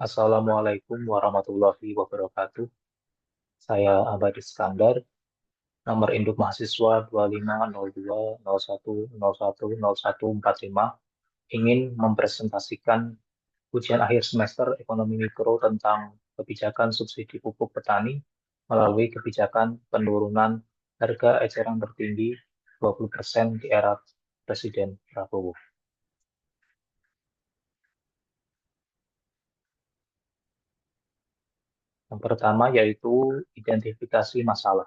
Assalamualaikum warahmatullahi wabarakatuh. Saya Abadi Iskandar, nomor induk mahasiswa 250201010145, ingin mempresentasikan ujian akhir semester ekonomi mikro tentang kebijakan subsidi pupuk petani melalui kebijakan penurunan harga eceran tertinggi 20% di era Presiden Prabowo. Yang pertama yaitu identifikasi masalah.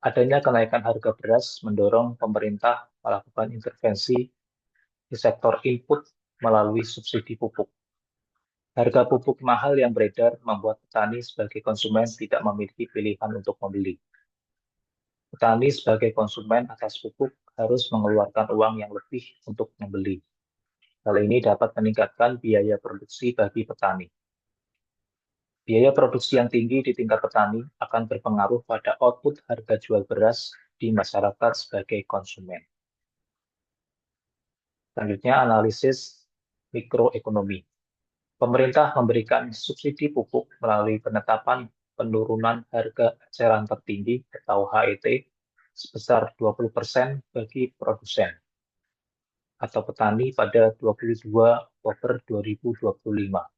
Adanya kenaikan harga beras mendorong pemerintah melakukan intervensi di sektor input melalui subsidi pupuk. Harga pupuk mahal yang beredar membuat petani sebagai konsumen tidak memiliki pilihan untuk membeli. Petani sebagai konsumen atas pupuk harus mengeluarkan uang yang lebih untuk membeli. Hal ini dapat meningkatkan biaya produksi bagi petani. Biaya produksi yang tinggi di tingkat petani akan berpengaruh pada output harga jual beras di masyarakat sebagai konsumen. Selanjutnya, analisis mikroekonomi. Pemerintah memberikan subsidi pupuk melalui penetapan penurunan harga eceran tertinggi atau HET sebesar 20% bagi produsen atau petani pada 22 Oktober 2025.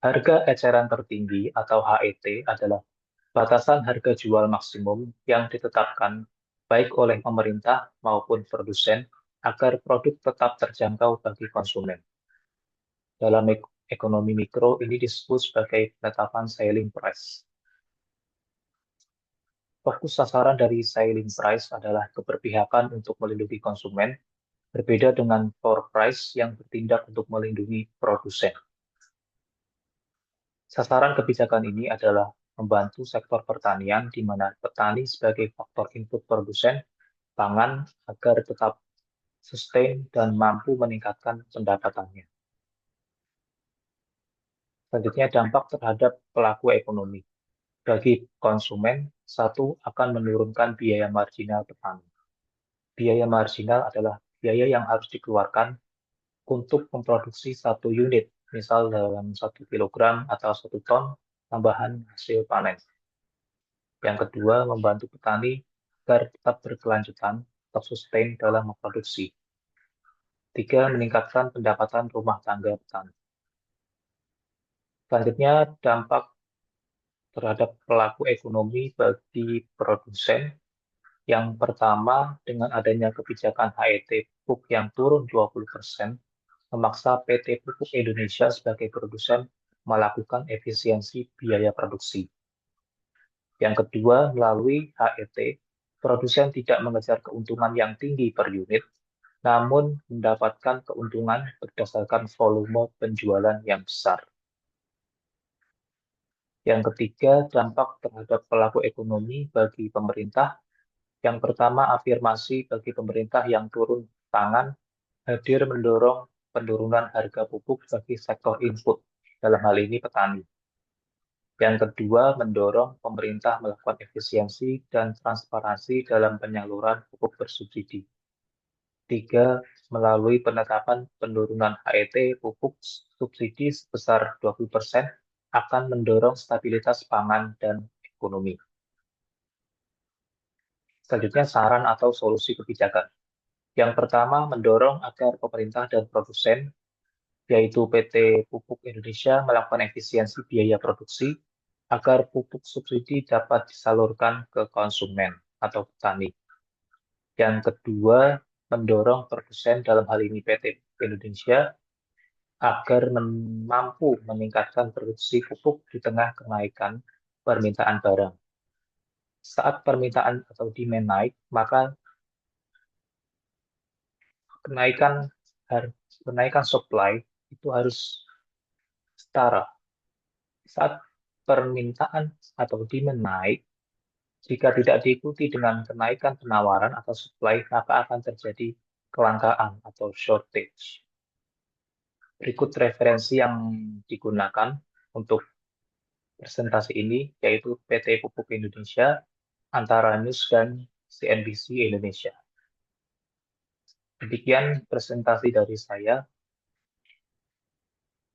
Harga eceran tertinggi atau HET adalah batasan harga jual maksimum yang ditetapkan baik oleh pemerintah maupun produsen agar produk tetap terjangkau bagi konsumen. Dalam ekonomi mikro ini disebut sebagai penetapan ceiling price. Fokus sasaran dari ceiling price adalah keberpihakan untuk melindungi konsumen, berbeda dengan floor price yang bertindak untuk melindungi produsen. Sasaran kebijakan ini adalah membantu sektor pertanian di mana petani sebagai faktor input produsen pangan agar tetap sustain dan mampu meningkatkan pendapatannya. Selanjutnya, dampak terhadap pelaku ekonomi. Bagi konsumen, satu akan menurunkan biaya marginal petani. Biaya marginal adalah biaya yang harus dikeluarkan untuk memproduksi satu unit, misal dalam 1 kilogram atau 1 ton tambahan hasil panen. Yang kedua, membantu petani agar tetap berkelanjutan, tetap sustain dalam memproduksi. Tiga, meningkatkan pendapatan rumah tangga petani. Selanjutnya, dampak terhadap pelaku ekonomi bagi produsen. Yang pertama, dengan adanya kebijakan HET pupuk yang turun 20%, memaksa PT Pupuk Indonesia sebagai produsen melakukan efisiensi biaya produksi. Yang kedua, melalui HET, produsen tidak mengejar keuntungan yang tinggi per unit, namun mendapatkan keuntungan berdasarkan volume penjualan yang besar. Yang ketiga, dampak terhadap pelaku ekonomi bagi pemerintah. Yang pertama, afirmasi bagi pemerintah yang turun tangan hadir mendorong penurunan harga pupuk bagi sektor input, dalam hal ini petani. Yang kedua, mendorong pemerintah melakukan efisiensi dan transparansi dalam penyaluran pupuk bersubsidi. Tiga, melalui penetapan penurunan HET pupuk subsidi sebesar 20% akan mendorong stabilitas pangan dan ekonomi. Selanjutnya, saran atau solusi kebijakan. Yang pertama, mendorong agar pemerintah dan produsen, yaitu PT Pupuk Indonesia, melakukan efisiensi biaya produksi agar pupuk subsidi dapat disalurkan ke konsumen atau petani. Yang kedua, mendorong produsen, dalam hal ini PT Pupuk Indonesia, agar mampu meningkatkan produksi pupuk di tengah kenaikan permintaan barang. Saat permintaan atau demand naik, maka kenaikan supply itu harus setara. Saat permintaan atau demand naik, jika tidak diikuti dengan kenaikan penawaran atau supply, maka akan terjadi kelangkaan atau shortage. Berikut referensi yang digunakan untuk presentasi ini, yaitu PT Pupuk Indonesia, Antara News, dan CNBC Indonesia. Demikian presentasi dari saya.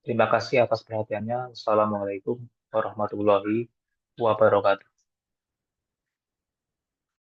Terima kasih atas perhatiannya. Assalamualaikum warahmatullahi wabarakatuh.